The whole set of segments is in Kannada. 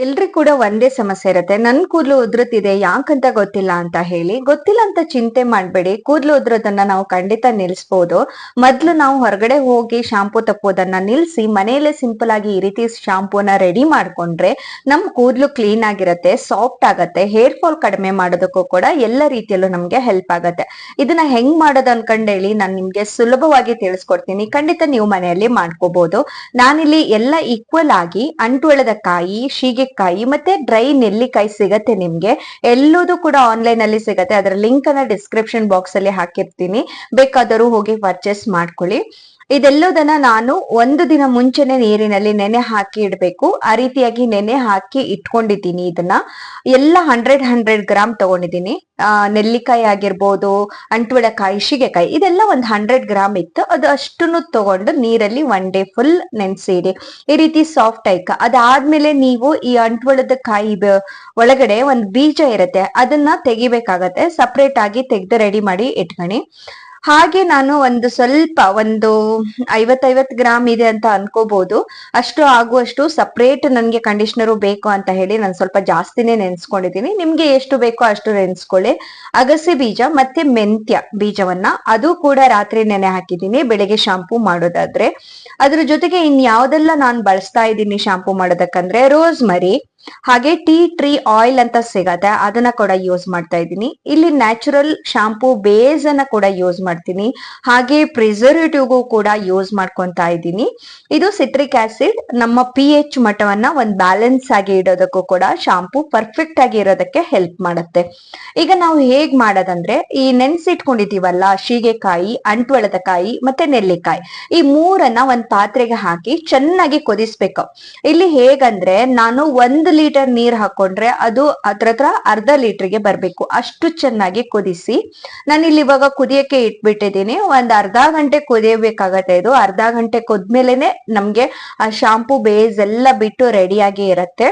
ಎಲ್ರಿಗೂ ಕೂಡ ಒಂದೇ ಸಮಸ್ಯೆ ಇರುತ್ತೆ. ನನ್ ಕೂದಲು ಉದುರುತ್ತಿದೆ ಯಾಕಂತ ಗೊತ್ತಿಲ್ಲ ಅಂತ ಹೇಳಿ. ಗೊತ್ತಿಲ್ಲ ಅಂತ ಚಿಂತೆ ಮಾಡ್ಬೇಡಿ. ಕೂದಲು ಉದುರೋದನ್ನ ನಾವು ಖಂಡಿತ ನಿಲ್ಸ್ಬೋದು. ಮೊದ್ಲು ನಾವು ಹೊರಗಡೆ ಹೋಗಿ ಶಾಂಪೂ ತಪ್ಪೋದನ್ನ ನಿಲ್ಸಿ ಮನೆಯಲ್ಲೇ ಸಿಂಪಲ್ ಆಗಿ ಈ ರೀತಿ ಶಾಂಪೂನ ರೆಡಿ ಮಾಡ್ಕೊಂಡ್ರೆ ನಮ್ ಕೂದಲು ಕ್ಲೀನ್ ಆಗಿರತ್ತೆ, ಸಾಫ್ಟ್ ಆಗತ್ತೆ, ಹೇರ್ ಫಾಲ್ ಕಡಿಮೆ ಮಾಡೋದಕ್ಕೂ ಕೂಡ ಎಲ್ಲ ರೀತಿಯಲ್ಲೂ ನಮ್ಗೆ ಹೆಲ್ಪ್ ಆಗತ್ತೆ. ಇದನ್ನ ಹೆಂಗ್ ಮಾಡೋದು ಅನ್ಕೊಂಡೇಳಿ ನಾನ್ ನಿಮ್ಗೆ ಸುಲಭವಾಗಿ ತಿಳಿಸ್ಕೊಡ್ತೀನಿ. ಖಂಡಿತ ನೀವು ಮನೆಯಲ್ಲಿ ಮಾಡ್ಕೋಬಹುದು. ನಾನಿಲ್ಲಿ ಎಲ್ಲ ಈಕ್ವಲ್ ಆಗಿ ಅಂಟುಳದ ಕಾಯಿ, ಕಾಯಿ ಮತ್ತೆ ಡ್ರೈ ನೆಲ್ಲಿಕಾಯಿ ಸಿಗತ್ತೆ ನಿಮ್ಗೆ. ಎಲ್ಲದೂ ಕೂಡ ಆನ್ಲೈನ್ ಅಲ್ಲಿ ಸಿಗತ್ತೆ. ಅದರ ಲಿಂಕ್ ಅನ್ನ ಡಿಸ್ಕ್ರಿಪ್ಷನ್ ಬಾಕ್ಸ್ ಅಲ್ಲಿ ಹಾಕಿರ್ತೀನಿ, ಬೇಕಾದರೂ ಹೋಗಿ ಪರ್ಚೇಸ್ ಮಾಡ್ಕೊಳ್ಳಿ. ಇದೆಲ್ಲದನ್ನ ನಾನು ಒಂದು ದಿನ ಮುಂಚೆನೆ ನೀರಿನಲ್ಲಿ ನೆನೆ ಹಾಕಿ ಇಡ್ಬೇಕು. ಆ ರೀತಿಯಾಗಿ ನೆನೆ ಹಾಕಿ ಇಟ್ಕೊಂಡಿದ್ದೀನಿ. ಇದನ್ನ ಎಲ್ಲ 100 ಗ್ರಾಮ್ ತಗೊಂಡಿದ್ದೀನಿ. ನೆಲ್ಲಿಕಾಯಿ ಆಗಿರ್ಬೋದು, ಅಂಟುಳಕಾಯಿ, ಶಿಗೆಕಾಯಿ, ಇದೆಲ್ಲ ಒಂದು 100 ಗ್ರಾಮ್ ಇತ್ತು. ಅದು ಅಷ್ಟನ್ನು ತಗೊಂಡು ನೀರಲ್ಲಿ 1 ಡೇ ಫುಲ್ ನೆನ್ಸಿಡಿ. ಈ ರೀತಿ ಸಾಫ್ಟ್ ಆಯ್ಕ ಅದಾದ್ಮೇಲೆ ನೀವು ಈ ಅಂಟುಳದ ಕಾಯಿ ಒಳಗಡೆ ಒಂದು ಬೀಜ ಇರುತ್ತೆ, ಅದನ್ನ ತೆಗಿಬೇಕಾಗತ್ತೆ. ಸಪ್ರೇಟ್ ಆಗಿ ತೆಗೆದು ರೆಡಿ ಮಾಡಿ ಇಟ್ಕೊಳ್ಳಿ. ಹಾಗೆ ನಾನು ಸ್ವಲ್ಪ 50 ಗ್ರಾಮ್ ಇದೆ ಅಂತ ಅನ್ಕೋಬಹುದು. ಅಷ್ಟು ಆಗುವಷ್ಟು ಸಪ್ರೇಟ್ ನನ್ಗೆ ಕಂಡೀಷನರು ಬೇಕು ಅಂತ ಹೇಳಿ ನಾನು ಸ್ವಲ್ಪ ಜಾಸ್ತಿನೇ ನೆನ್ಸ್ಕೊಂಡಿದ್ದೀನಿ. ನಿಮ್ಗೆ ಎಷ್ಟು ಬೇಕೋ ಅಷ್ಟು ನೆನ್ಸ್ಕೊಳ್ಳಿ. ಅಗಸೆ ಬೀಜ ಮತ್ತೆ ಮೆಂತ್ಯ ಬೀಜವನ್ನ ಅದು ಕೂಡ ರಾತ್ರಿ ನೆನೆ ಹಾಕಿದ್ದೀನಿ, ಬೆಳಿಗ್ಗೆ ಶಾಂಪೂ ಮಾಡೋದಾದ್ರೆ. ಅದ್ರ ಜೊತೆಗೆ ಇನ್ಯಾವ್ದೆಲ್ಲ ನಾನು ಬಳಸ್ತಾ ಇದ್ದೀನಿ ಶಾಂಪೂ ಮಾಡೋದಕ್ಕಂದ್ರೆ ರೋಸ್ಮರಿ, ಹಾಗೆ ಟೀ ಟ್ರೀ ಆಯಿಲ್ ಅಂತ ಸಿಗತ್ತೆ, ಅದನ್ನ ಕೂಡ ಯೂಸ್ ಮಾಡ್ತಾ ಇದ್ದೀನಿ. ಇಲ್ಲಿ ನ್ಯಾಚುರಲ್ ಶಾಂಪೂ ಬೇಸ್ ಅನ್ನ ಕೂಡ ಯೂಸ್ ಮಾಡ್ತೀನಿ. ಹಾಗೆ ಪ್ರಿಸರ್ವೇಟಿವ್ಗೂ ಕೂಡ ಯೂಸ್ ಮಾಡ್ಕೊಂತಾ ಇದ್ದೀನಿ. ಇದು ಸಿಟ್ರಿಕ್ ಆಸಿಡ್ ನಮ್ಮ pH ಮಟ್ಟವನ್ನ ಒಂದ್ ಬ್ಯಾಲೆನ್ಸ್ ಆಗಿ ಇಡೋದಕ್ಕೂ ಕೂಡ ಶಾಂಪೂ ಪರ್ಫೆಕ್ಟ್ ಆಗಿ ಇರೋದಕ್ಕೆ ಹೆಲ್ಪ್ ಮಾಡುತ್ತೆ. ಈಗ ನಾವು ಹೇಗ್ ಮಾಡೋದಂದ್ರೆ, ಈ ನೆನ್ಸಿಟ್ಕೊಂಡಿದೀವಲ್ಲ ಶೀಗೆಕಾಯಿ, ಅಂಟ್ವಳದ ಕಾಯಿ ಮತ್ತೆ ನೆಲ್ಲಿಕಾಯಿ, ಈ ಮೂರನ್ನ ಒಂದ್ ಪಾತ್ರೆಗೆ ಹಾಕಿ ಚೆನ್ನಾಗಿ ಕುದಿಸ್ಬೇಕು. ಇಲ್ಲಿ ಹೇಗಂದ್ರೆ, ನಾನು 1 ಲೀಟರ್ ನೀರ್ ಹಾಕೊಂಡ್ರೆ ಅದು ಹತ್ರ ಅರ್ಧ ಲೀಟರ್ಗೆ ಬರ್ಬೇಕು, ಅಷ್ಟು ಚೆನ್ನಾಗಿ ಕುದಿಸಿ ನಾನಿಲ್ಲಿ ಇವಾಗ ಕುದಿಯಕ್ಕೆ ಇಟ್ಬಿಟ್ಟಿದ್ದೀನಿ. ಒಂದ್ ಅರ್ಧ ಗಂಟೆ ಕುದಿಯಬೇಕಾಗತ್ತೆ. ಇದು ಅರ್ಧ ಗಂಟೆ ಕುದ್ಮೇಲೆನೆ ನಮ್ಗೆ ಆ ಶಾಂಪೂ ಬೇಸ್ ಎಲ್ಲ ಬಿಟ್ಟು ರೆಡಿಯಾಗಿ ಇರತ್ತೆ.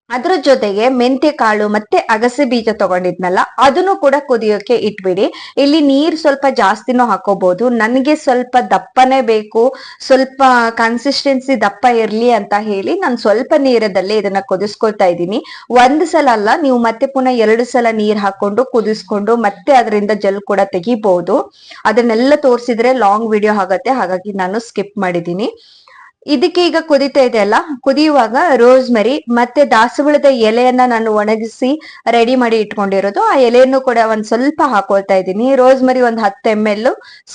ಅದ್ರ ಜೊತೆಗೆ ಮೆಂತ್ಯ ಕಾಳು ಮತ್ತೆ ಅಗಸೆ ಬೀಜ ತಗೊಂಡಿದ್ನಲ್ಲ, ಅದನ್ನು ಕೂಡ ಕುದಿಯೋಕೆ ಇಟ್ಬಿಡಿ. ಇಲ್ಲಿ ನೀರ್ ಸ್ವಲ್ಪ ಜಾಸ್ತಿನೂ ಹಾಕೋಬಹುದು. ನನಗೆ ಸ್ವಲ್ಪ ದಪ್ಪನೇ ಬೇಕು, ಸ್ವಲ್ಪ ಕನ್ಸಿಸ್ಟೆನ್ಸಿ ದಪ್ಪ ಇರ್ಲಿ ಅಂತ ಹೇಳಿ ನಾನು ಸ್ವಲ್ಪ ನೀರದಲ್ಲಿ ಇದನ್ನ ಕುದಿಸ್ಕೊಳ್ತಾ ಇದ್ದೀನಿ. ಒಂದ್ ಸಲ ಅಲ್ಲ, ನೀವು ಮತ್ತೆ ಪುನಃ 2 ಸಲ ನೀರ್ ಹಾಕೊಂಡು ಕುದಿಸ್ಕೊಂಡು ಮತ್ತೆ ಅದರಿಂದ ಜೆಲ್ ಕೂಡ ತೆಗಿಬಹುದು. ಅದನ್ನೆಲ್ಲ ತೋರಿಸಿದ್ರೆ ಲಾಂಗ್ ವಿಡಿಯೋ ಆಗತ್ತೆ, ಹಾಗಾಗಿ ನಾನು ಸ್ಕಿಪ್ ಮಾಡಿದ್ದೀನಿ. ಇದಕ್ಕೆ ಈಗ ಕುದಿತಾ ಇದೆ ಅಲ್ಲ, ಕುದಿಯುವಾಗ ರೋಸ್ಮೆರಿ ಮತ್ತೆ ದಾಸವಾಳದ ಎಲೆಯನ್ನ ನಾನು ಒಣಗಿಸಿ ರೆಡಿ ಮಾಡಿ ಇಟ್ಕೊಂಡಿರೋದು, ಆ ಎಲೆಯನ್ನು ಕೂಡ ಒಂದ್ ಸ್ವಲ್ಪ ಹಾಕೊಳ್ತಾ ಇದ್ದೀನಿ. ರೋಸ್ಮೆರಿ ಒಂದು 10 ml,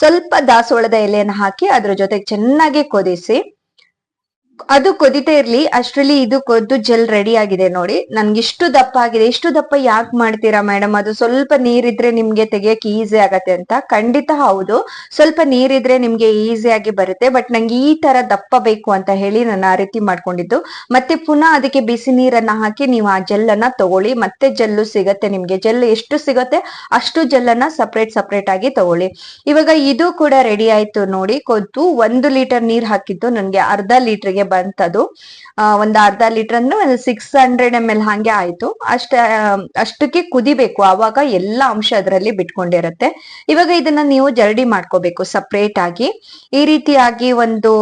ಸ್ವಲ್ಪ ದಾಸವಾಳದ ಎಲೆಯನ್ನ ಹಾಕಿ ಅದ್ರ ಜೊತೆಗೆ ಚೆನ್ನಾಗಿ ಕುದಿಸಿ. ಅದು ಕುದಿತಾ ಇರ್ಲಿ ಅಷ್ಟ್ರಲ್ಲಿ ಇದು ಕೊದ್ದು ಜೆಲ್ ರೆಡಿ ಆಗಿದೆ ನೋಡಿ. ನನ್ಗೆ ಇಷ್ಟು ದಪ್ಪ ಆಗಿದೆ. ಇಷ್ಟು ದಪ್ಪ ಯಾಕೆ ಮಾಡ್ತೀರಾ ಮೇಡಮ್, ಅದು ಸ್ವಲ್ಪ ನೀರಿದ್ರೆ ನಿಮ್ಗೆ ತೆಗಿಯಕ್ಕೆ ಈಸಿ ಆಗತ್ತೆ ಅಂತ. ಖಂಡಿತ ಹೌದು, ಸ್ವಲ್ಪ ನೀರಿದ್ರೆ ನಿಮ್ಗೆ ಈಸಿ ಆಗಿ ಬರುತ್ತೆ. ಬಟ್ ನಂಗೆ ಈ ತರ ದಪ್ಪ ಬೇಕು ಅಂತ ಹೇಳಿ ನಾನು ಆ ರೀತಿ ಮಾಡ್ಕೊಂಡಿದ್ದು. ಮತ್ತೆ ಪುನಃ ಅದಕ್ಕೆ ಬಿಸಿ ನೀರನ್ನ ಹಾಕಿ ನೀವು ಆ ಜೆಲ್ ಅನ್ನ ತಗೊಳ್ಳಿ. ಮತ್ತೆ ಜೆಲ್ಲು ಸಿಗತ್ತೆ ನಿಮ್ಗೆ. ಜೆಲ್ ಎಷ್ಟು ಸಿಗತ್ತೆ ಅಷ್ಟು ಜೆಲ್ಲನ್ನ ಸಪ್ರೇಟ್ ಆಗಿ ತಗೊಳ್ಳಿ. ಇವಾಗ ಇದು ಕೂಡ ರೆಡಿ ಆಯ್ತು ನೋಡಿ. ಕೊದ್ದು 1 ಲೀಟರ್ ನೀರ್ ಹಾಕಿದ್ದು ನನ್ಗೆ ಅರ್ಧ ಲೀಟರ್ಗೆ ಬಂತದು. ಒಂದ್ ಅರ್ಧ ಲೀಟರ್ ಅಂದ್ರೆ ಒಂದು 600 ml ಹಂಗೆ ಆಯ್ತು. ಅಷ್ಟಕ್ಕೆ ಕುದಿಬೇಕು, ಆವಾಗ ಎಲ್ಲಾ ಅಂಶ ಅದರಲ್ಲಿ ಬಿಟ್ಕೊಂಡಿರತ್ತೆ. ಇವಾಗ ಇದನ್ನ ನೀವು ಜರಡಿ ಮಾಡ್ಕೋಬೇಕು ಸಪ್ರೇಟ್ ಆಗಿ. ಈ ರೀತಿಯಾಗಿ ಒಂದು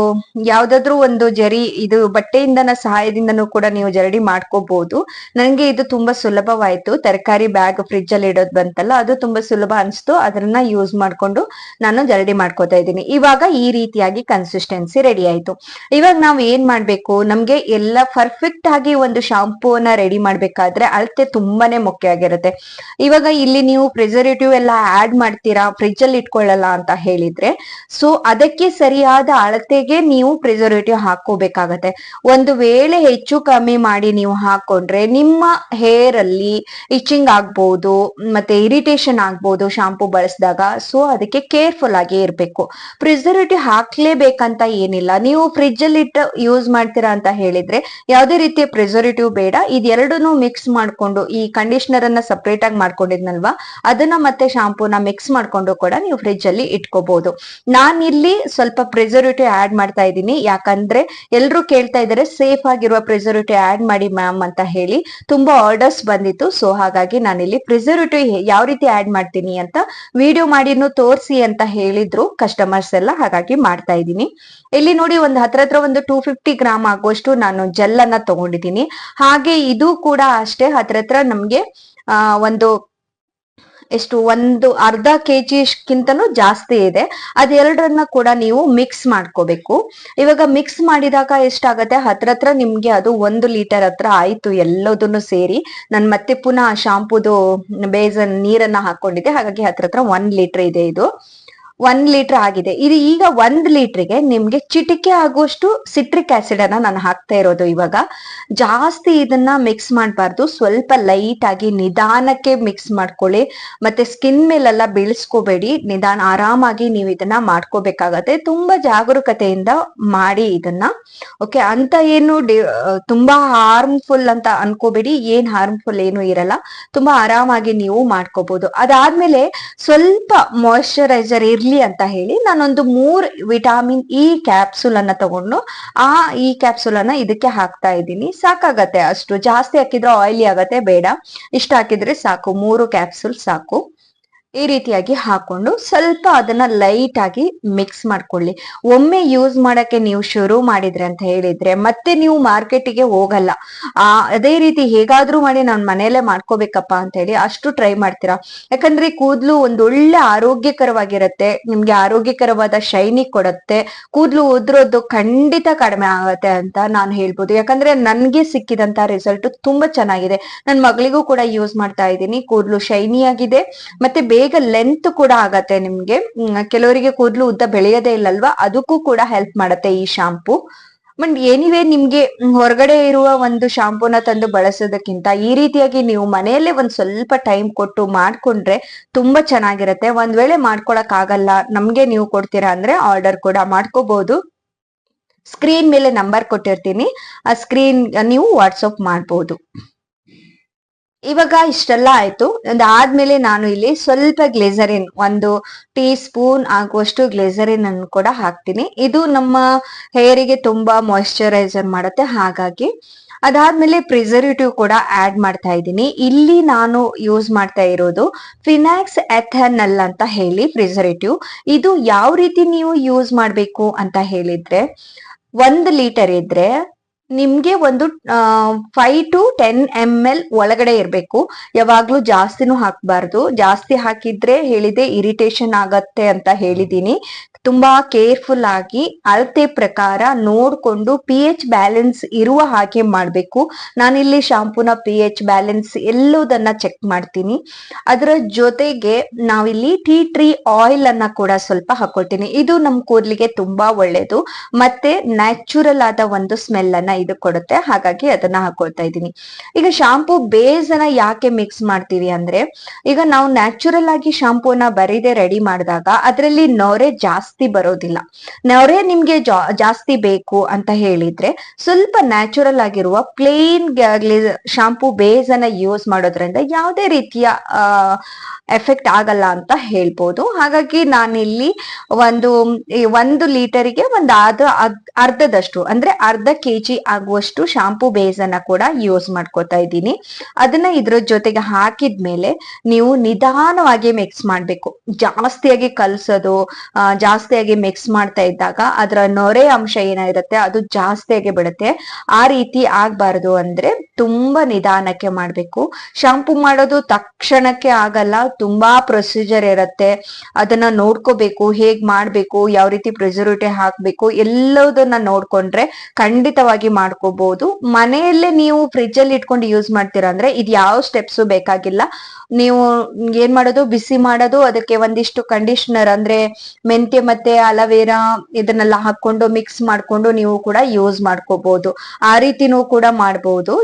ಯಾವ್ದಾದ್ರು ಒಂದು ಜರಿ, ಇದು ಬಟ್ಟೆಯಿಂದನ ಸಹಾಯದಿಂದನೂ ಕೂಡ ನೀವು ಜರಡಿ ಮಾಡ್ಕೋಬಹುದು. ನನ್ಗೆ ಇದು ತುಂಬಾ ಸುಲಭವಾಯ್ತು. ತರಕಾರಿ ಬ್ಯಾಗ್ ಫ್ರಿಜ್ ಅಲ್ಲಿ ಇಡೋದ್ ಬಂತಲ್ಲ, ಅದು ತುಂಬಾ ಸುಲಭ ಅನ್ಸ್ತು. ಅದನ್ನ ಯೂಸ್ ಮಾಡ್ಕೊಂಡು ನಾನು ಜರಡಿ ಮಾಡ್ಕೋತಾ ಇದ್ದೀನಿ. ಇವಾಗ ಈ ರೀತಿಯಾಗಿ ಕನ್ಸಿಸ್ಟೆನ್ಸಿ ರೆಡಿ ಆಯ್ತು. ಇವಾಗ ನಾವ್ ಏನ್ ಮಾಡ್ಬೇಕು, ನಮ್ಗೆ ಎಲ್ಲ ಪರ್ಫೆಕ್ಟ್ ಆಗಿ ಒಂದು ಶಾಂಪೂನ ರೆಡಿ ಮಾಡ್ಬೇಕಾದ್ರೆ ಅಳತೆ ತುಂಬಾನೇ ಮುಖ್ಯ ಆಗಿರುತ್ತೆ. ಇವಾಗ ಇಲ್ಲಿ ನೀವು ಪ್ರಿಸರ್ವೇಟಿವ್ ಎಲ್ಲ ಆಡ್ ಮಾಡ್ತೀರಾ, ಫ್ರಿಜ್ ಅಲ್ಲಿ ಇಟ್ಕೊಳ್ಳಲ್ಲ ಅಂತ ಹೇಳಿದ್ರೆ, ಸೊ ಅದಕ್ಕೆ ಸರಿಯಾದ ಅಳತೆಗೆ ನೀವು ಪ್ರಿಸರ್ವೇಟಿವ್ ಹಾಕೋಬೇಕಾಗತ್ತೆ. ಒಂದು ವೇಳೆ ಹೆಚ್ಚು ಕಮ್ಮಿ ಮಾಡಿ ನೀವು ಹಾಕೊಂಡ್ರೆ ನಿಮ್ಮ ಹೇರ್ ಅಲ್ಲಿ ಇಚಿಂಗ್ ಆಗ್ಬಹುದು, ಮತ್ತೆ ಇರಿಟೇಷನ್ ಆಗ್ಬಹುದು ಶಾಂಪೂ ಬಳಸಿದಾಗ. ಸೊ ಅದಕ್ಕೆ ಕೇರ್ಫುಲ್ ಆಗಿ ಇರ್ಬೇಕು. ಪ್ರಿಸರ್ವೇಟಿವ್ ಹಾಕ್ಲೇಬೇಕಂತ ಏನಿಲ್ಲ. ನೀವು ಫ್ರಿಜ್ ಅಲ್ಲಿ ಇಟ್ಟು ಯೂಸ್ ಮಾಡ್ತೀರಾ ಅಂತ ಹೇಳಿದ್ರೆ ಯಾವುದೇ ರೀತಿಯ ಪ್ರಿಸರ್ವೇಟಿವ್ ಬೇಡ. ಇದೆರಡನ್ನು ಮಿಕ್ಸ್ ಮಾಡ್ಕೊಂಡು, ಈ ಕಂಡೀಷನರ್ ಅನ್ನ ಸಪರೇಟ್ ಆಗಿ ಮಾಡ್ಕೊಂಡಿದ್ನಲ್ವಾ, ಅದನ್ನ ಮತ್ತೆ ಶಾಂಪೂನ ಮಿಕ್ಸ್ ಮಾಡ್ಕೊಂಡು ಕೂಡ ನೀವು ಫ್ರಿಜ್ ಅಲ್ಲಿ ಇಟ್ಕೋಬಹುದು. ನಾನಿಲ್ಲಿ ಸ್ವಲ್ಪ ಪ್ರಿಸರ್ವೇಟಿವ್ ಆಡ್ ಮಾಡ್ತಾ ಇದ್ದೀನಿ. ಯಾಕಂದ್ರೆ ಎಲ್ರು ಕೇಳ್ತಾ ಇದಾರೆ ಸೇಫ್ ಆಗಿರುವ ಪ್ರಿಸರ್ವೇಟಿವ್ ಆಡ್ ಮಾಡಿ ಮ್ಯಾಮ್ ಅಂತ ಹೇಳಿ. ತುಂಬಾ ಆರ್ಡರ್ಸ್ ಬಂದಿತ್ತು. ಸೊ ಹಾಗಾಗಿ ನಾನಿಲ್ಲಿ ಪ್ರಿಸರ್ವೇಟಿವ್ ಯಾವ ರೀತಿ ಆಡ್ ಮಾಡ್ತೀನಿ ಅಂತ ವಿಡಿಯೋ ಮಾಡಿನೂ ತೋರಿಸಿ ಅಂತ ಹೇಳಿದ್ರು ಕಸ್ಟಮರ್ಸ್ ಎಲ್ಲ, ಹಾಗಾಗಿ ಮಾಡ್ತಾ ಇದ್ದೀನಿ. ಇಲ್ಲಿ ನೋಡಿ, ಒಂದು ಹತ್ರ ಒಂದು 250 350 ಗ್ರಾಮ್ ಆಗುವಷ್ಟು ನಾನು ಜೆಲ್ ಅನ್ನ ತಗೊಂಡಿದ್ದೀನಿ. ಹಾಗೆ ಇದು ಕೂಡ ಅಷ್ಟೇ ಹತ್ರ ನಮ್ಗೆ ಒಂದು ಒಂದು ಅರ್ಧ ಕೆಜಿಗಿಂತನೂ ಜಾಸ್ತಿ ಇದೆ. ಅದೆರಡರನ್ನ ಕೂಡ ನೀವು ಮಿಕ್ಸ್ ಮಾಡ್ಕೋಬೇಕು. ಇವಾಗ ಮಿಕ್ಸ್ ಮಾಡಿದಾಗ ಎಷ್ಟಾಗತ್ತೆ, ಹತ್ರ ನಿಮ್ಗೆ ಅದು 1 ಲೀಟರ್ ಹತ್ರ ಆಯ್ತು ಎಲ್ಲದನ್ನು ಸೇರಿ. ನಾನು ಮತ್ತೆ ಪುನಃ ಶಾಂಪೂದು ಬೇಸನ್ ನೀರನ್ನ ಹಾಕೊಂಡಿದ್ದೆ, ಹಾಗಾಗಿ ಹತ್ರ 1 ಲೀಟರ್ ಇದೆ. ಇದು 1 ಲೀಟರ್ ಆಗಿದೆ. ಇದು ಈಗ 1 ಲೀಟರ್ಗೆ ನಿಮ್ಗೆ ಚಿಟಿಕೆ ಆಗುವಷ್ಟು ಸಿಟ್ರಿಕ್ ಆಸಿಡ್ ಅನ್ನ ನಾನು ಹಾಕ್ತಾ ಇರೋದು. ಇವಾಗ ಜಾಸ್ತಿ ಇದನ್ನ ಮಿಕ್ಸ್ ಮಾಡಬಾರ್ದು, ಸ್ವಲ್ಪ ಲೈಟ್ ಆಗಿ ನಿಧಾನಕ್ಕೆ ಮಿಕ್ಸ್ ಮಾಡ್ಕೊಳ್ಳಿ. ಮತ್ತೆ ಸ್ಕಿನ್ ಮೇಲೆಲ್ಲ ಬೀಳ್ಸ್ಕೋಬೇಡಿ, ನಿಧಾನ ಆರಾಮಾಗಿ ನೀವು ಇದನ್ನ ಮಾಡ್ಕೋಬೇಕಾಗತ್ತೆ. ತುಂಬಾ ಜಾಗರೂಕತೆಯಿಂದ ಮಾಡಿ ಇದನ್ನ. ಓಕೆ, ಅಂತ ಏನು ತುಂಬಾ ಹಾರ್ಮ್ಫುಲ್ ಅಂತ ಅನ್ಕೋಬೇಡಿ, ಏನ್ ಹಾರ್ಮ್ಫುಲ್ ಏನು ಇರಲ್ಲ, ತುಂಬಾ ಆರಾಮಾಗಿ ನೀವು ಮಾಡ್ಕೋಬಹುದು. ಅದಾದ್ಮೇಲೆ ಸ್ವಲ್ಪ ಮಾಯಿಶ್ಚರೈಸರ್ ಇರ್ಲಿ ಅಂತ ಹೇಳಿ ನಾನೊಂದು 3 ವಿಟಾಮಿನ್ ಇ ಕ್ಯಾಪ್ಸೂಲ್ ಅನ್ನ ತಗೊಂಡು ಈ ಕ್ಯಾಪ್ಸೂಲ್ ಅನ್ನ ಇದಕ್ಕೆ ಹಾಕ್ತಾ ಇದ್ದೀನಿ. ಸಾಕಾಗತ್ತೆ, ಅಷ್ಟು ಜಾಸ್ತಿ ಹಾಕಿದ್ರೆ ಆಯಿಲಿ ಆಗತ್ತೆ, ಬೇಡ, ಇಷ್ಟ ಹಾಕಿದ್ರೆ ಸಾಕು, 3 ಕ್ಯಾಪ್ಸೂಲ್ ಸಾಕು. ಈ ರೀತಿಯಾಗಿ ಹಾಕೊಂಡು ಸ್ವಲ್ಪ ಅದನ್ನ ಲೈಟ್ ಆಗಿ ಮಿಕ್ಸ್ ಮಾಡ್ಕೊಳ್ಳಿ. ಒಮ್ಮೆ ಯೂಸ್ ಮಾಡಕ್ಕೆ ನೀವು ಶುರು ಮಾಡಿದ್ರೆ ಅಂತ ಹೇಳಿದ್ರೆ ಮತ್ತೆ ನೀವು ಮಾರ್ಕೆಟಿಗೆ ಹೋಗಲ್ಲ. ಅದೇ ರೀತಿ ಹೇಗಾದ್ರೂ ಮಾಡಿ ನಾನು ಮನೆಯಲ್ಲೇ ಮಾಡ್ಕೋಬೇಕಪ್ಪ ಅಂತ ಹೇಳಿ ಅಷ್ಟು ಟ್ರೈ ಮಾಡ್ತೀರಾ. ಯಾಕಂದ್ರೆ ಕೂದ್ಲು ಒಂದೊಳ್ಳೆ ಆರೋಗ್ಯಕರವಾಗಿರತ್ತೆ, ನಿಮ್ಗೆ ಆರೋಗ್ಯಕರವಾದ ಶೈನಿ ಕೊಡತ್ತೆ, ಕೂದ್ಲು ಉದ್ರೋದು ಖಂಡಿತ ಕಡಿಮೆ ಆಗತ್ತೆ ಅಂತ ನಾನು ಹೇಳ್ಬೋದು. ಯಾಕಂದ್ರೆ ನನ್ಗೆ ಸಿಕ್ಕಿದಂತ ರಿಸಲ್ಟ್ ತುಂಬಾ ಚೆನ್ನಾಗಿದೆ. ನನ್ ಮಗಳಿಗೂ ಕೂಡ ಯೂಸ್ ಮಾಡ್ತಾ ಇದ್ದೀನಿ, ಕೂದ್ಲು ಶೈನಿ ಆಗಿದೆ, ಮತ್ತೆ ಬೇಗ ಲೆಂತ್ ಕೂಡ ಆಗತ್ತೆ. ನಿಮ್ಗೆ ಕೆಲವರಿಗೆ ಕೂದಲು ಉದ್ದ ಬೆಳೆಯೋದೇ ಇಲ್ಲಲ್ವಾ, ಅದಕ್ಕೂ ಕೂಡ ಹೆಲ್ಪ್ ಮಾಡತ್ತೆ ಈ ಶಾಂಪೂ. ಬಟ್ ಎನಿವೇ, ನಿಮ್ಗೆ ಹೊರಗಡೆ ಇರುವ ಒಂದು ಶಾಂಪೂನ ತಂದು ಬಳಸೋದಕ್ಕಿಂತ ಈ ರೀತಿಯಾಗಿ ನೀವು ಮನೆಯಲ್ಲೇ ಒಂದ್ ಸ್ವಲ್ಪ ಟೈಮ್ ಕೊಟ್ಟು ಮಾಡ್ಕೊಂಡ್ರೆ ತುಂಬಾ ಚೆನ್ನಾಗಿರತ್ತೆ. ಒಂದ್ ವೇಳೆ ಮಾಡ್ಕೊಳಕ್ ಆಗಲ್ಲ, ನಮ್ಗೆ ನೀವು ಕೊಡ್ತೀರಾ ಅಂದ್ರೆ ಆರ್ಡರ್ ಕೂಡ ಮಾಡ್ಕೋಬಹುದು. ಸ್ಕ್ರೀನ್ ಮೇಲೆ ನಂಬರ್ ಕೊಟ್ಟಿರ್ತೀನಿ, ಆ ಸ್ಕ್ರೀನ್ ನೀವು ವಾಟ್ಸಪ್ ಮಾಡ್ಬೋದು. ಇವಾಗ ಇಷ್ಟೆಲ್ಲ ಆಯ್ತು. ಅದಾದ್ಮೇಲೆ ನಾನು ಇಲ್ಲಿ ಸ್ವಲ್ಪ ಗ್ಲಿಸರಿನ್, 1 ಟೀ ಸ್ಪೂನ್ ಆಗುವಷ್ಟು ಗ್ಲಿಸರಿನ್ ಅನ್ನು ಕೂಡ ಹಾಕ್ತೀನಿ. ಇದು ನಮ್ಮ ಹೇರಿಗೆ ತುಂಬಾ ಮಾಯಿಶ್ಚರೈಸರ್ ಮಾಡುತ್ತೆ, ಹಾಗಾಗಿ. ಅದಾದ್ಮೇಲೆ ಪ್ರಿಸರ್ವೇಟಿವ್ ಕೂಡ ಆಡ್ ಮಾಡ್ತಾ ಇದ್ದೀನಿ. ಇಲ್ಲಿ ನಾನು ಯೂಸ್ ಮಾಡ್ತಾ ಇರೋದು ಫಿನಾಕ್ಸ್ ಎಥೆನಾಲ್ ಅಂತ ಹೇಳಿ ಪ್ರಿಸರ್ವೇಟಿವ್. ಇದು ಯಾವ ರೀತಿ ನೀವು ಯೂಸ್ ಮಾಡ್ಬೇಕು ಅಂತ ಹೇಳಿದ್ರೆ, 1 ಲೀಟರ್ ಇದ್ರೆ ನಿಮ್ಗೆ ಒಂದು 5 to 10 ml ಒಳಗಡೆ ಇರ್ಬೇಕು. ಯಾವಾಗ್ಲೂ ಜಾಸ್ತಿನೂ ಹಾಕ್ಬಾರ್ದು, ಜಾಸ್ತಿ ಹಾಕಿದ್ರೆ ಹೇಳಿದೆ ಇರಿಟೇಷನ್ ಆಗತ್ತೆ ಅಂತ ಹೇಳಿದೀನಿ. ತುಂಬಾ ಕೇರ್ಫುಲ್ ಆಗಿ ಅಳತೆ ಪ್ರಕಾರ ನೋಡ್ಕೊಂಡು pH ಬ್ಯಾಲೆನ್ಸ್ ಇರುವ ಹಾಗೆ ಮಾಡ್ಬೇಕು. ನಾನಿಲ್ಲಿ ಶಾಂಪೂನ pH ಬ್ಯಾಲೆನ್ಸ್ ಎಲ್ಲದನ್ನ ಚೆಕ್ ಮಾಡ್ತೀನಿ. ಅದರ ಜೊತೆಗೆ ನಾವಿಲ್ಲಿ ಟೀ ಟ್ರೀ ಆಯಿಲ್ ಅನ್ನ ಕೂಡ ಸ್ವಲ್ಪ ಹಾಕೊಳ್ತೀನಿ. ಇದು ನಮ್ ಕೂದಲಿಗೆ ತುಂಬಾ ಒಳ್ಳೇದು, ಮತ್ತೆ ನ್ಯಾಚುರಲ್ ಆದ ಒಂದು ಸ್ಮೆಲ್ ಅನ್ನ ಇದು ಕೊಡುತ್ತೆ, ಹಾಗಾಗಿ ಅದನ್ನ ಹಾಕೊಳ್ತಾ ಇದ್ದೀನಿ. ಈಗ ಶಾಂಪೂ ಬೇಸ್ ಅನ್ನ ಯಾಕೆ ಮಿಕ್ಸ್ ಮಾಡ್ತೀವಿ ಅಂದ್ರೆ, ಈಗ ನಾವು ನ್ಯಾಚುರಲ್ ಆಗಿ ಶಾಂಪೂನ ಬರೀದೆ ರೆಡಿ ಮಾಡಿದಾಗ ಅದರಲ್ಲಿ ನೊರೆ ಜಾಸ್ತಿ ಬರೋದಿಲ್ಲ. ನೊರೆ ನಿಮ್ಗೆ ಜಾಸ್ತಿ ಬೇಕು ಅಂತ ಹೇಳಿದ್ರೆ ಸ್ವಲ್ಪ ನ್ಯಾಚುರಲ್ ಆಗಿರುವ ಪ್ಲೇನ್ ಶಾಂಪೂ ಬೇಸ್ ಅನ್ನ ಯೂಸ್ ಮಾಡೋದ್ರಿಂದ ಯಾವುದೇ ರೀತಿಯ ಎಫೆಕ್ಟ್ ಆಗಲ್ಲ ಅಂತ ಹೇಳ್ಬೋದು. ಹಾಗಾಗಿ ನಾನಿಲ್ಲಿ ಒಂದು ಲೀಟರ್ಗೆ ಒಂದು ಅರ್ಧದಷ್ಟು ಅಂದ್ರೆ ಅರ್ಧ ಕೆಜಿ ಆಗುವಷ್ಟು ಶಾಂಪೂ ಬೇಸ್ ಅನ್ನ ಕೂಡ ಯೂಸ್ ಮಾಡ್ಕೋತಾ ಇದ್ದೀನಿ. ಅದನ್ನ ಇದ್ರ ಜೊತೆಗೆ ಹಾಕಿದ್ಮೇಲೆ ನೀವು ನಿಧಾನವಾಗಿ ಮಿಕ್ಸ್ ಮಾಡ್ಬೇಕು. ಜಾಸ್ತಿಯಾಗಿ ಕಲ್ಸೋದು, ಜಾಸ್ತಿಯಾಗಿ ಮಿಕ್ಸ್ ಮಾಡ್ತಾ ಇದ್ದಾಗ ಅದರ ನೊರೆ ಅಂಶ ಏನಿರುತ್ತೆ ಅದು ಜಾಸ್ತಿಯಾಗಿ ಬಿಡುತ್ತೆ. ಆ ರೀತಿ ಆಗ್ಬಾರ್ದು ಅಂದ್ರೆ ತುಂಬಾ ನಿಧಾನಕ್ಕೆ ಮಾಡ್ಬೇಕು. ಶಾಂಪೂ ಮಾಡೋದು ತಕ್ಷಣಕ್ಕೆ ಆಗಲ್ಲ, ತುಂಬಾ ಪ್ರೊಸೀಜರ್ ಇರತ್ತೆ. ಅದನ್ನ ನೋಡ್ಕೋಬೇಕು, ಹೇಗ್ ಮಾಡ್ಬೇಕು, ಯಾವ ರೀತಿ ಪ್ರಿಸರ್ವೇಟಿವ್ ಹಾಕ್ಬೇಕು, ಎಲ್ಲದನ್ನ ನೋಡ್ಕೊಂಡ್ರೆ ಖಂಡಿತವಾಗಿ ಮಾಡ್ಕೋಬಹುದು. ಮನೆಯಲ್ಲೇ ನೀವು ಫ್ರಿಜ್ ಅಲ್ಲಿ ಇಟ್ಕೊಂಡು ಯೂಸ್ ಮಾಡ್ತೀರಾ ಅಂದ್ರೆ ಇದು ಯಾವ ಸ್ಟೆಪ್ಸ್ ಬೇಕಾಗಿಲ್ಲ. ನೀವು ಏನ್ ಮಾಡೋದು, ಬಿಸಿ ಮಾಡೋದು, ಅದಕ್ಕೆ ಒಂದಿಷ್ಟು ಕಂಡೀಷನರ್ ಅಂದ್ರೆ ಮೆಂತ್ಯ ಮತ್ತೆ ಅಲವೇರಾ ಇದನ್ನೆಲ್ಲ ಹಾಕೊಂಡು ಮಿಕ್ಸ್ ಮಾಡ್ಕೊಂಡು ನೀವು ಕೂಡ ಯೂಸ್ ಮಾಡ್ಕೋಬಹುದು. ಆ ರೀತಿನೂ ಕೂಡ ಮಾಡಬಹುದು.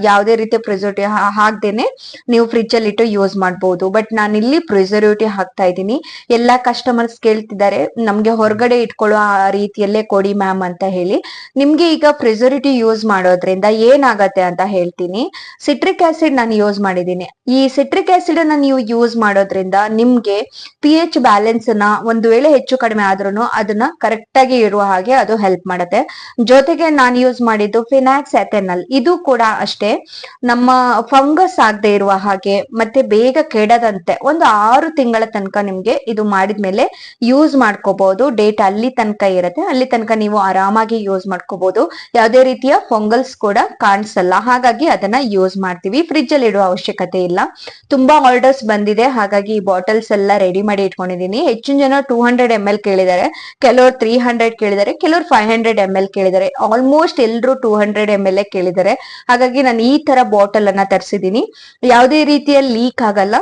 ಯಾವುದೇ ರೀತಿ ಪ್ರಿಸರ್ವೇಟಿವ್ ಹಾಕ್ದೇನೆ ನೀವು ಫ್ರಿಜ್ ಅಲ್ಲಿ ಇಟ್ಟು ಯೂಸ್ ಮಾಡಬಹುದು. ಬಟ್ ನಾನಿಲ್ಲಿ ಪ್ರಿಸರ್ವೇಟಿವ್ ಹಾಕ್ತಾ ಇದ್ದೀನಿ. ಎಲ್ಲಾ ಕಸ್ಟಮರ್ಸ್ ಕೇಳ್ತಿದ್ದಾರೆ ನಮ್ಗೆ ಹೊರಗಡೆ ಇಟ್ಕೊಳ್ಳೋ ಆ ರೀತಿಯಲ್ಲೇ ಕೊಡಿ ಮ್ಯಾಮ್ ಅಂತ ಹೇಳಿ. ನಿಮ್ಗೆ ಈಗ ಪ್ರಿಸರ್ವೇಟಿವ್ ಯೂಸ್ ಮಾಡೋದ್ರಿಂದ ಏನಾಗತ್ತೆ ಅಂತ ಹೇಳ್ತೀನಿ. ಸಿಟ್ರಿಕ್ ಆಸಿಡ್ ನಾನು ಯೂಸ್ ಮಾಡಿದ್ದೀನಿ. ಈ ಸಿಟ್ರಿಕ್ ಆಸಿಡ್ ಅನ್ನ ನೀವು ಯೂಸ್ ಮಾಡೋದ್ರಿಂದ ನಿಮ್ಗೆ pH ಬ್ಯಾಲೆನ್ಸ್ ನ ಒಂದು ವೇಳೆ ಹೆಚ್ಚು ಕಡಿಮೆ ಆದ್ರೂ ಅದನ್ನ ಕರೆಕ್ಟ್ ಆಗಿ ಇರುವ ಹಾಗೆ ಅದು ಹೆಲ್ಪ್ ಮಾಡುತ್ತೆ. ಜೊತೆಗೆ ನಾನು ಯೂಸ್ ಮಾಡಿದ್ದು ಫಿನಾಕ್ಸ್ ಎಥೆನಾಲ್. ಇದು ಕೂಡ ಅಷ್ಟೇ ನಮ್ಮ ಫಂಗಸ್ ಆಗದೆ ಇರುವ ಹಾಗೆ ಮತ್ತೆ ಬೇಗ ಕೆಡದಂತೆ ಒಂದು 6 ತಿಂಗಳ ತನಕ ನಿಮ್ಗೆ ಇದು ಮಾಡಿದ್ಮೇಲೆ ಯೂಸ್ ಮಾಡ್ಕೋಬಹುದು. ಡೇಟ್ ಅಲ್ಲಿ ತನಕ ಇರುತ್ತೆ, ಅಲ್ಲಿ ತನಕ ನೀವು ಆರಾಮಾಗಿ ಯೂಸ್ ಮಾಡ್ಕೋಬಹುದು. ಯಾವುದೇ ರೀತಿಯ ಫಂಗಲ್ಸ್ ಕೂಡ ಕಾಣಿಸಲ್ಲ, ಹಾಗಾಗಿ ಅದನ್ನ ಯೂಸ್ ಮಾಡ್ತೀವಿ. ಫ್ರಿಜ್ ಅಲ್ಲಿ ಇಡುವ ಅವಶ್ಯಕತೆ ಇಲ್ಲ. ತುಂಬಾ ಆರ್ಡರ್ಸ್ ಬಂದಿದೆ, ಹಾಗಾಗಿ ಈ ಬಾಟಲ್ಸ್ ಎಲ್ಲ ರೆಡಿ ಮಾಡಿ ಇಟ್ಕೊಂಡಿದೀನಿ. ಹೆಚ್ಚಿನ ಜನ 200 ml ಕೇಳಿದ್ದಾರೆ, ಕೆಲವರು 300 ಕೇಳಿದ್ದಾರೆ, ಕೆಲವರು 500 ml ಕೇಳಿದ್ದಾರೆ. ಆಲ್ಮೋಸ್ಟ್ ಎಲ್ರು 200 ml ಕೇಳಿದ್ದಾರೆ. ಹಾಗಾಗಿ ನಾನು ಈ ತರ ಬಾಟಲ್ ಅನ್ನ ತರಿಸಿದೀನಿ. ಯಾವುದೇ ರೀತಿಯ ಲೀಕ್ ಆಗಲ್ಲ,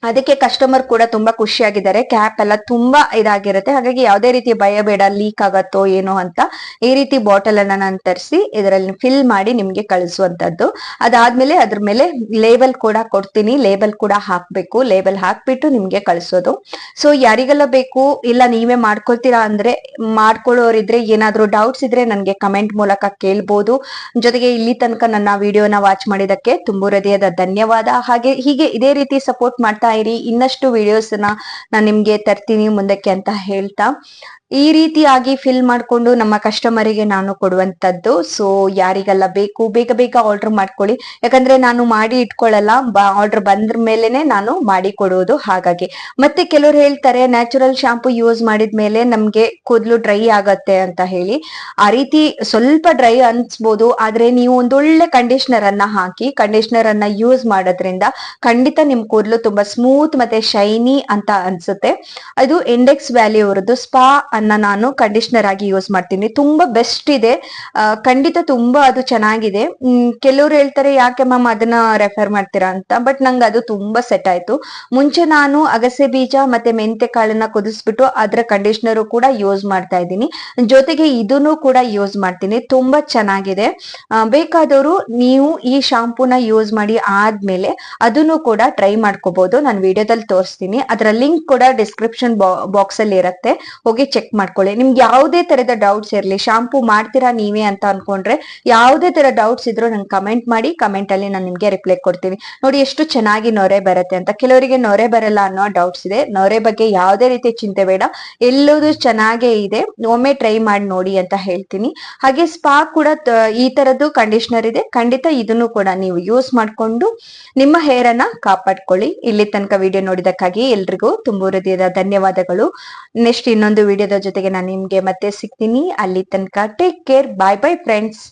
ಅದಕ್ಕೆ ಕಸ್ಟಮರ್ ಕೂಡ ತುಂಬಾ ಖುಷಿಯಾಗಿದ್ದಾರೆ. ಕ್ಯಾಪ್ ಎಲ್ಲ ತುಂಬಾ ಇದಾಗಿರುತ್ತೆ, ಹಾಗಾಗಿ ಯಾವುದೇ ರೀತಿ ಭಯ ಬೇಡ ಲೀಕ್ ಆಗತ್ತೋ ಏನೋ ಅಂತ. ಈ ರೀತಿ ಬಾಟಲ್ ಅನ್ನ ನಾನು ತರಿಸಿ ಇದರಲ್ಲಿ ಫಿಲ್ ಮಾಡಿ ನಿಮ್ಗೆ ಕಳಿಸುವಂತದ್ದು. ಅದಾದ್ಮೇಲೆ ಅದ್ರ ಮೇಲೆ ಲೇಬಲ್ ಕೂಡ ಕೊಡ್ತೀನಿ, ಲೇಬಲ್ ಕೂಡ ಹಾಕ್ಬೇಕು, ಲೇಬಲ್ ಹಾಕ್ಬಿಟ್ಟು ನಿಮ್ಗೆ ಕಳಿಸೋದು. ಸೊ ಯಾರಿಗೆಲ್ಲ ಬೇಕು ಇಲ್ಲ ನೀವೇ ಮಾಡ್ಕೊಳ್ತೀರಾ ಅಂದ್ರೆ, ಮಾಡ್ಕೊಳ್ಳೋರಿದ್ರೆ ಏನಾದ್ರೂ ಡೌಟ್ಸ್ ಇದ್ರೆ ನನ್ಗೆ ಕಮೆಂಟ್ ಮೂಲಕ ಕೇಳ್ಬೋದು. ಜೊತೆಗೆ ಇಲ್ಲಿ ತನಕ ನನ್ನ ವಿಡಿಯೋನ ವಾಚ್ ಮಾಡಿದಕ್ಕೆ ತುಂಬು ಹೃದಯದ ಧನ್ಯವಾದ. ಹಾಗೆ ಹೀಗೆ ಇದೇ ರೀತಿ ಸಪೋರ್ಟ್ ಮಾಡ್ತಾ ಇರಿ. ಇನ್ನಷ್ಟು ವಿಡಿಯೋಸ್ ನಾನು ನಿಮ್ಗೆ ತರ್ತೀನಿ ಮುಂದಕ್ಕೆ ಅಂತ ಹೇಳ್ತಾ, ಈ ರೀತಿಯಾಗಿ ಫಿಲ್ ಮಾಡ್ಕೊಂಡು ನಮ್ಮ ಕಸ್ಟಮರಿಗೆ ನಾನು ಕೊಡುವಂತದ್ದು. ಸೊ ಯಾರಿಗೆಲ್ಲ ಬೇಕು ಬೇಗ ಬೇಗ ಆರ್ಡರ್ ಮಾಡ್ಕೊಳ್ಳಿ, ಯಾಕಂದ್ರೆ ನಾನು ಮಾಡಿ ಇಟ್ಕೊಳ್ಳಲ್ಲ, ಆರ್ಡರ್ ಬಂದ್ರ ಮೇಲೆನೆ ನಾನು ಮಾಡಿ ಕೊಡುವುದು. ಹಾಗಾಗಿ ಮತ್ತೆ ಕೆಲವರು ಹೇಳ್ತಾರೆ ನ್ಯಾಚುರಲ್ ಶಾಂಪು ಯೂಸ್ ಮಾಡಿದ್ಮೇಲೆ ನಮ್ಗೆ ಕೂದಲು ಡ್ರೈ ಆಗತ್ತೆ ಅಂತ ಹೇಳಿ. ಆ ರೀತಿ ಸ್ವಲ್ಪ ಡ್ರೈ ಅನ್ಸ್ಬೋದು, ಆದ್ರೆ ನೀವು ಒಂದೊಳ್ಳೆ ಕಂಡೀಷನರ್ ಅನ್ನ ಹಾಕಿ ಕಂಡೀಷನರ್ ಅನ್ನ ಯೂಸ್ ಮಾಡೋದ್ರಿಂದ ಖಂಡಿತ ನಿಮ್ ಕೂದಲು ತುಂಬಾ ಸ್ಮೂತ್ ಮತ್ತೆ ಶೈನಿ ಅಂತ ಅನ್ಸುತ್ತೆ. ಅದು ಇಂಡೆಕ್ಸ್ ವ್ಯಾಲಿ ಅವರದ್ದು ಸ್ಪಾ ಅನ್ನ ನಾನು ಕಂಡೀಷನರ್ ಆಗಿ ಯೂಸ್ ಮಾಡ್ತೀನಿ. ತುಂಬಾ ಬೆಸ್ಟ್ ಇದೆ, ಖಂಡಿತ ತುಂಬಾ ಅದು ಚೆನ್ನಾಗಿದೆ. ಕೆಲವರು ಹೇಳ್ತಾರೆ ಯಾಕೆ ಮ್ಯಾಮ್ ಅದನ್ನ ರೆಫರ್ ಮಾಡ್ತೀರಾ ಅಂತ, ಬಟ್ ನಂಗೆ ಅದು ತುಂಬಾ ಸೆಟ್ ಆಯ್ತು. ಮುಂಚೆ ನಾನು ಅಗಸೆ ಬೀಜ ಮತ್ತೆ ಮೆಂತೆ ಕಾಳನ್ನ ಕುದಿಸ್ಬಿಟ್ಟು ಅದ್ರ ಕಂಡೀಷನರ್ ಕೂಡ ಯೂಸ್ ಮಾಡ್ತಾ ಇದ್ದೀನಿ, ಜೊತೆಗೆ ಇದನ್ನು ಕೂಡ ಯೂಸ್ ಮಾಡ್ತೀನಿ. ತುಂಬಾ ಚೆನ್ನಾಗಿದೆ. ಬೇಕಾದವರು ನೀವು ಈ ಶಾಂಪೂನ ಯೂಸ್ ಮಾಡಿ ಆದ್ಮೇಲೆ ಅದನ್ನು ಕೂಡ ಟ್ರೈ ಮಾಡ್ಕೋಬಹುದು. ನಾನು ವಿಡಿಯೋದಲ್ಲಿ ತೋರಿಸ್ತೀನಿ, ಅದರ ಲಿಂಕ್ ಕೂಡ ಡಿಸ್ಕ್ರಿಪ್ಷನ್ ಬಾಕ್ಸ್ ಅಲ್ಲಿ ಇರುತ್ತೆ, ಹೋಗಿ ಚೆಕ್ ಮಾಡ್ಕೊಳ್ಳಿ. ನಿಮ್ಗೆ ಯಾವುದೇ ತರದ ಡೌಟ್ಸ್ ಇರಲಿ, ಶಾಂಪೂ ಮಾಡ್ತೀರಾ ನೀವೇ ಅಂತ ಅನ್ಕೊಂಡ್ರೆ ಯಾವುದೇ ತರ ಡೌಟ್ಸ್ ಇದ್ರು ನಂಗೆ ಕಮೆಂಟ್ ಮಾಡಿ, ಕಮೆಂಟ್ ಅಲ್ಲಿ ನಾನು ನಿಮ್ಗೆ ರಿಪ್ಲೈ ಕೊಡ್ತೀನಿ. ನೋಡಿ ಎಷ್ಟು ಚೆನ್ನಾಗಿ ನೊರೆ ಬರುತ್ತೆ ಅಂತ. ಕೆಲವರಿಗೆ ನೊರೆ ಬರಲ್ಲ ಅನ್ನೋ ಡೌಟ್ಸ್ ಇದೆ, ನೊರೆ ಬಗ್ಗೆ ಯಾವುದೇ ರೀತಿ ಚಿಂತೆ ಬೇಡ, ಎಲ್ಲದೂ ಚೆನ್ನಾಗೇ ಇದೆ, ಒಮ್ಮೆ ಟ್ರೈ ಮಾಡಿ ನೋಡಿ ಅಂತ ಹೇಳ್ತೀನಿ. ಹಾಗೆ ಸ್ಪಾ ಕೂಡ ಈ ತರದ್ದು ಕಂಡೀಷನರ್ ಇದೆ, ಖಂಡಿತ ಇದನ್ನು ಕೂಡ ನೀವು ಯೂಸ್ ಮಾಡ್ಕೊಂಡು ನಿಮ್ಮ ಹೇರ್ ಅನ್ನ ಕಾಪಾಡ್ಕೊಳ್ಳಿ. ಇಲ್ಲಿ ತನಕ ವಿಡಿಯೋ ನೋಡಿದಕ್ಕಾಗಿ ಎಲ್ರಿಗೂ ತುಂಬು ಹೃದಯದ ಧನ್ಯವಾದಗಳು. ನೆಕ್ಸ್ಟ್ ಇನ್ನೊಂದು ವಿಡಿಯೋದ ಜೊತೆಗೆ ನಾನು ನಿಮ್ಗೆ ಮತ್ತೆ ಸಿಗ್ತೀನಿ. ಅಲ್ಲಿ ತನಕ ಟೇಕ್ ಕೇರ್, ಬಾಯ್ ಬಾಯ್ ಫ್ರೆಂಡ್ಸ್.